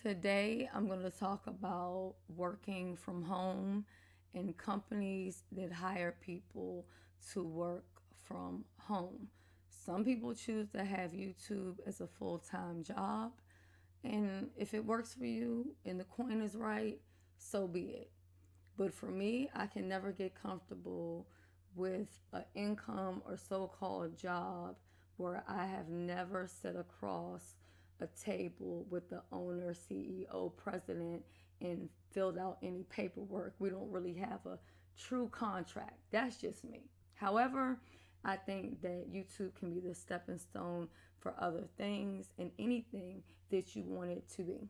Today, I'm going to talk about working from home and companies that hire people to work from home. Some people choose to have YouTube as a full time job, and if it works for you and the coin is right, so be it. But for me, I can never get comfortable with an income or so called job where I have never sat across a table with the owner, CEO, president, and filled out any paperwork. We don't really have a true contract. That's just me. However, I think that YouTube can be the stepping stone for other things and anything that you want it to be.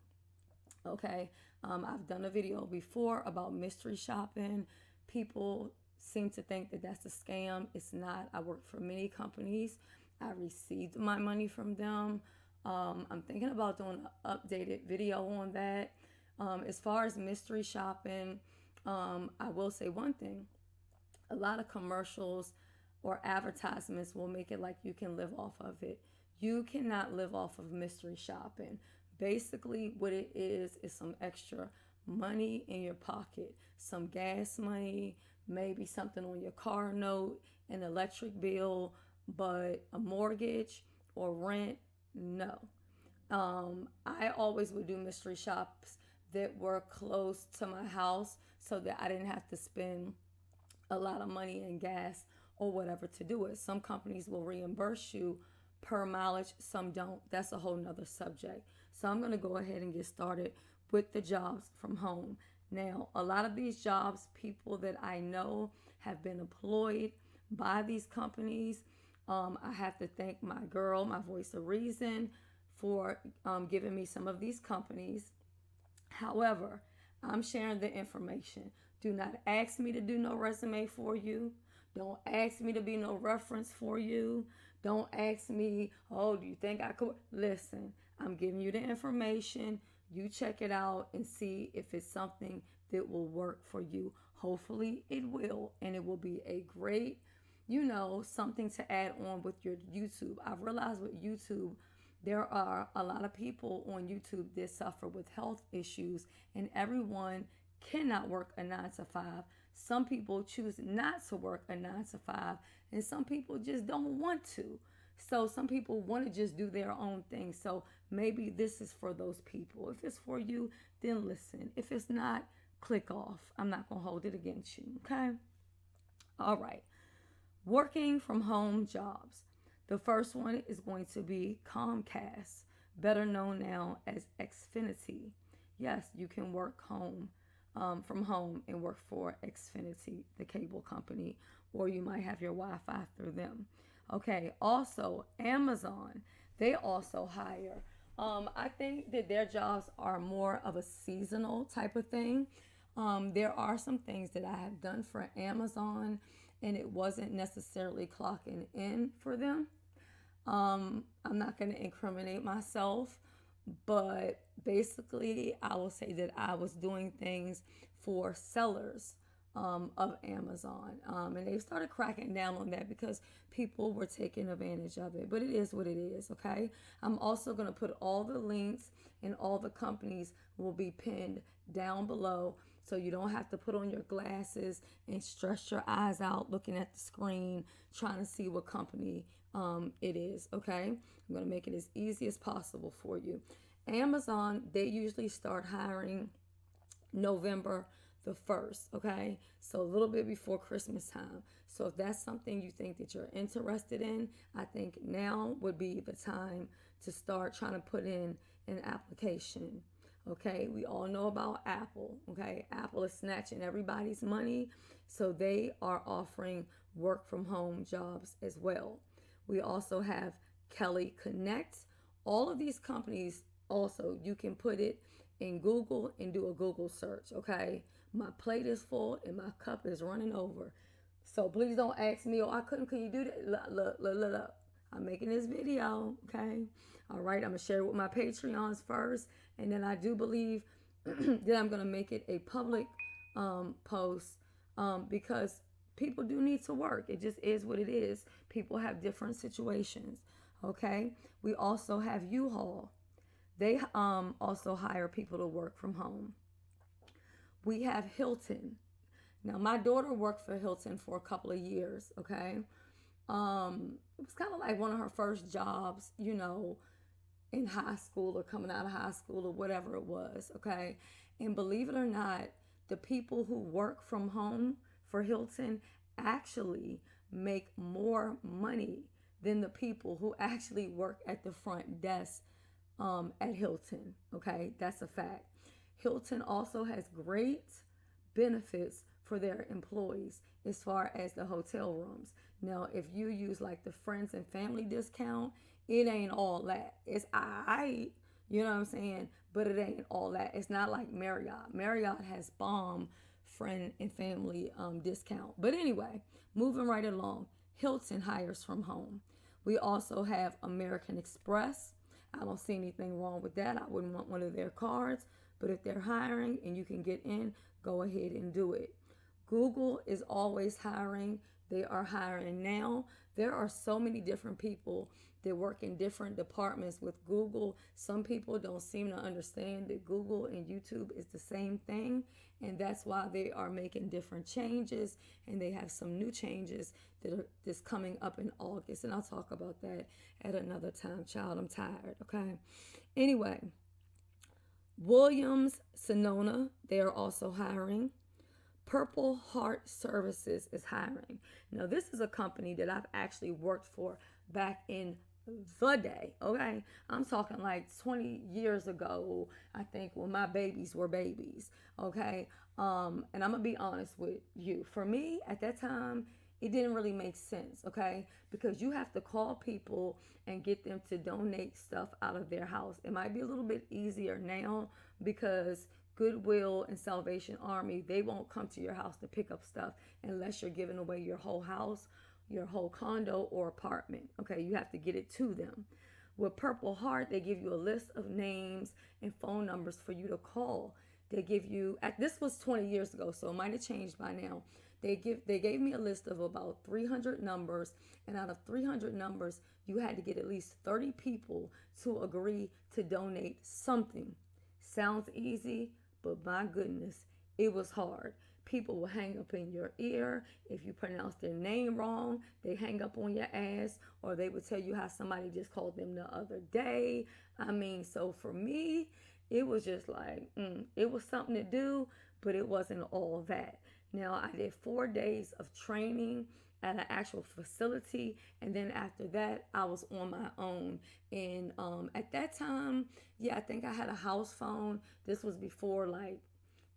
Okay, I've done a video before about mystery shopping. People seem to think that that's a scam. It's not. I work for many companies. I received my money from them. I'm thinking about doing an updated video on that. As far as mystery shopping, I will say one thing. A lot of commercials or advertisements will make it like you can live off of it. You cannot live off of mystery shopping. Basically, what it is some extra money in your pocket, some gas money, maybe something on your car note, an electric bill, but a mortgage or rent, no. I always would do mystery shops that were close to my house so that I didn't have to spend a lot of money in gas or whatever to do it. Some companies will reimburse you per mileage, some don't. That's a whole nother subject. So I'm going to go ahead and get started with the jobs from home. Now, a lot of these jobs, people that I know have been employed by these companies. I have to thank my girl, my voice of reason, for giving me some of these companies. However, I'm sharing the information. Do not ask me to do no resume for you. Don't ask me to be no reference for you. Don't ask me, oh, do you think I could? Listen, I'm giving you the information. You check it out and see if it's something that will work for you. Hopefully it will, and it will be a great, something to add on with your YouTube. I've realized with YouTube, there are a lot of people on YouTube that suffer with health issues, and everyone cannot work a 9 to 5. Some people choose not to work a 9 to 5, and some people just don't want to. So some people want to just do their own thing. So maybe this is for those people. If it's for you, then listen. If it's not, click off. I'm not going to hold it against you. Okay? All right. Working from home jobs. The first one is going to be Comcast, better known now as Xfinity. Yes, you can work from home and work for Xfinity, the cable company, or you might have your Wi-Fi through them. Okay, also Amazon, they also hire. I think that their jobs are more of a seasonal type of thing. There are some things that I have done for Amazon, and it wasn't necessarily clocking in for them. I'm not going to incriminate myself, but basically, I will say that I was doing things for sellers of Amazon. And they started cracking down on that because people were taking advantage of it. But it is what it is, okay? I'm also going to put all the links and all the companies will be pinned down below so you don't have to put on your glasses and stress your eyes out looking at the screen trying to see what company it is, okay? I'm going to make it as easy as possible for you. Amazon, they usually start hiring November the 1st, okay? So a little bit before Christmas time. So if that's something you think that you're interested in, I think now would be the time to start trying to put in an application. Okay, we all know about Apple. Okay, Apple is snatching everybody's money, so they are offering work from home jobs as well. We also have Kelly Connect. All of these companies, also, you can put it in Google and do a Google search. Okay, my plate is full and my cup is running over. So please don't ask me, oh, I couldn't, can you do that? Look. I'm making this video, okay? All right, I'm going to share it with my Patreons first. And then I do believe that I'm going to make it a public post because people do need to work. It just is what it is. People have different situations, okay? We also have Uhaul. They also hire people to work from home. We have Hilton. Now, my daughter worked for Hilton for a couple of years, okay? It was kind of like one of her first jobs, in high school or coming out of high school or whatever it was, okay? And believe it or not, the people who work from home for Hilton actually make more money than the people who actually work at the front desk at Hilton, okay? That's a fact. Hilton also has great benefits for their employees as far as the hotel rooms. Now, if you use like the friends and family discount, it ain't all that. It's alright, you know what I'm saying? But it ain't all that. It's not like Marriott. Marriott has bomb friend and family discount. But anyway, moving right along, Hilton hires from home. We also have American Express. I don't see anything wrong with that. I wouldn't want one of their cards, but if they're hiring and you can get in, go ahead and do it. Google is always hiring. They are hiring now. There are so many different people that work in different departments with Google. Some people don't seem to understand that Google and YouTube is the same thing, and that's why they are making different changes, and they have some new changes that's coming up in August, and I'll talk about that at another time, child. I'm tired, okay? Anyway, Williams Sonoma, they are also hiring. Purple Heart Services is hiring. Now, this is a company that I've actually worked for back in the day, okay? I'm talking like 20 years ago, I think, when my babies were babies, okay? And I'm gonna be honest with you. For me, at that time, it didn't really make sense, okay? Because you have to call people and get them to donate stuff out of their house. It might be a little bit easier now because Goodwill and Salvation Army, they won't come to your house to pick up stuff unless you're giving away your whole house, your whole condo or apartment. Okay, you have to get it to them. With Purple Heart, they give you a list of names and phone numbers for you to call. They give you, this was 20 years ago, so it might have changed by now. They gave me a list of about 300 numbers, and out of 300 numbers, you had to get at least 30 people to agree to donate something. Sounds easy, but my goodness, it was hard. People will hang up in your ear. If you pronounce their name wrong, they hang up on your ass, or they would tell you how somebody just called them the other day. I mean, so for me, it was just like, it was something to do, but it wasn't all that. Now, I did 4 days of training at an actual facility, and then after that, I was on my own. And at that time, yeah, I think I had a house phone. This was before like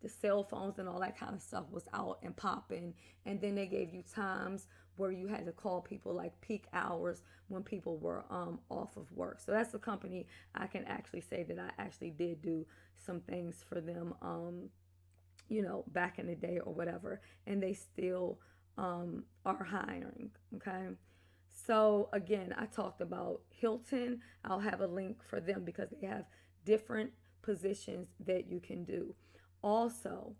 the cell phones and all that kind of stuff was out and popping. And then they gave you times where you had to call people like peak hours when people were off of work. So that's the company I can actually say that I actually did do some things for them, back in the day or whatever. And they still are hiring, okay? So again, I talked about Hilton. I'll have a link for them because they have different positions that you can do. Also,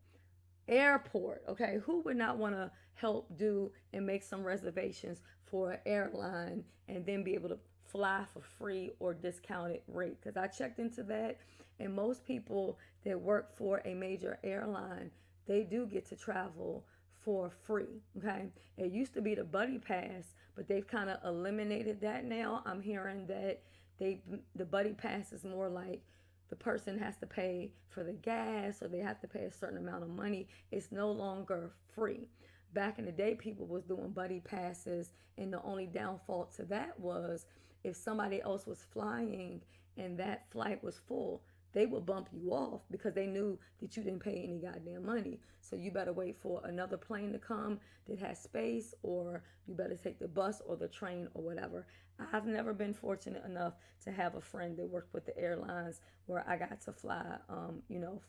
airport, okay? Who would not want to help do and make some reservations for an airline and then be able to fly for free or discounted rate? Because I checked into that, and most people that work for a major airline, they do get to travel for free, okay? It used to be the buddy pass, but they've kind of eliminated that now. I'm hearing that the buddy pass is more like the person has to pay for the gas or they have to pay a certain amount of money. It's no longer free. Back in the day, people was doing buddy passes, and the only downfall to that was if somebody else was flying and that flight was full, they would bump you off because they knew that you didn't pay any goddamn money. So you better wait for another plane to come that has space, or you better take the bus or the train or whatever. I've never been fortunate enough to have a friend that worked with the airlines where I got to fly,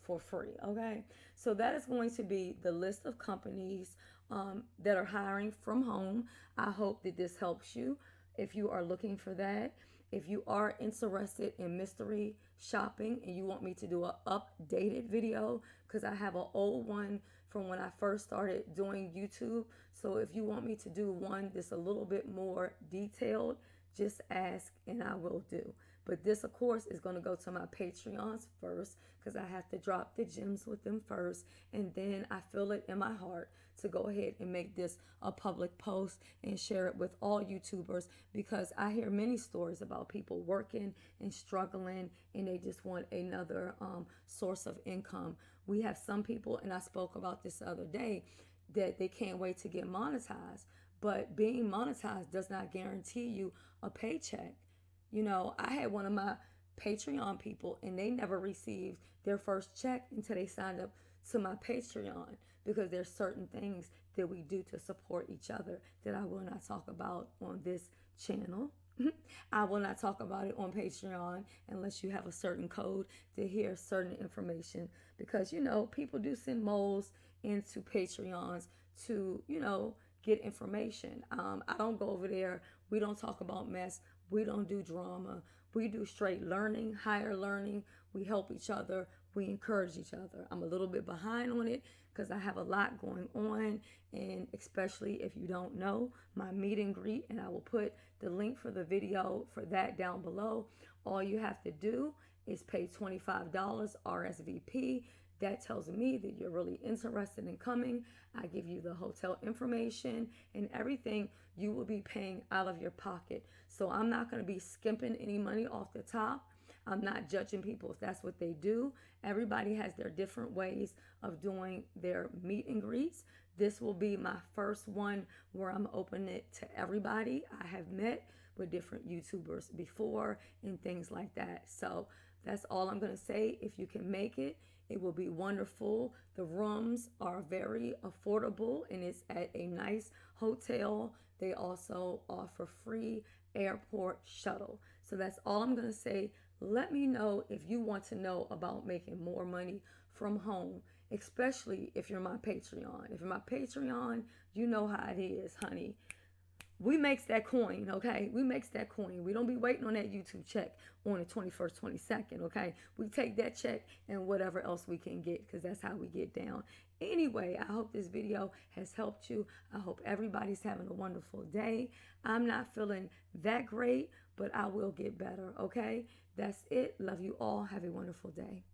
for free, okay? So that is going to be the list of companies that are hiring from home. I hope that this helps you if you are looking for that. If you are interested in mystery shopping and you want me to do an updated video, because I have an old one from when I first started doing YouTube. So if you want me to do one that's a little bit more detailed, just ask and I will do. But this, of course, is going to go to my Patreons first because I have to drop the gems with them first. And then I feel it in my heart to go ahead and make this a public post and share it with all YouTubers, because I hear many stories about people working and struggling and they just want another source of income. We have some people, and I spoke about this the other day, that they can't wait to get monetized. But being monetized does not guarantee you a paycheck. You know, I had one of my Patreon people and they never received their first check until they signed up to my Patreon, because there's certain things that we do to support each other that I will not talk about on this channel. I will not talk about it on Patreon unless you have a certain code to hear certain information, because, you know, people do send moles into Patreons to, you know, get information. I don't go over there. We don't talk about mess. We don't do drama. We do straight learning, higher learning. We help each other. We encourage each other. I'm a little bit behind on it because I have a lot going on, and especially if you don't know, my meet and greet, and I will put the link for the video for that down below. All you have to do is pay $25 RSVP. That tells me that you're really interested in coming. I give you the hotel information and everything. You will be paying out of your pocket. So I'm not going to be skimping any money off the top. I'm not judging people if that's what they do. Everybody has their different ways of doing their meet and greets. This will be my first one where I'm opening it to everybody. I have met with different YouTubers before and things like that. So that's all I'm going to say. If you can make it, it will be wonderful. The rooms are very affordable and it's at a nice hotel. They also offer free airport shuttle. So that's all I'm going to say. Let me know if you want to know about making more money from home, especially if you're my Patreon. If you're my Patreon, you know how it is, honey. We makes that coin, okay? We makes that coin. We don't be waiting on that YouTube check on the 21st, 22nd, okay? We take that check and whatever else we can get, because that's how we get down. Anyway, I hope this video has helped you. I hope everybody's having a wonderful day. I'm not feeling that great, but I will get better, okay? That's it. Love you all. Have a wonderful day.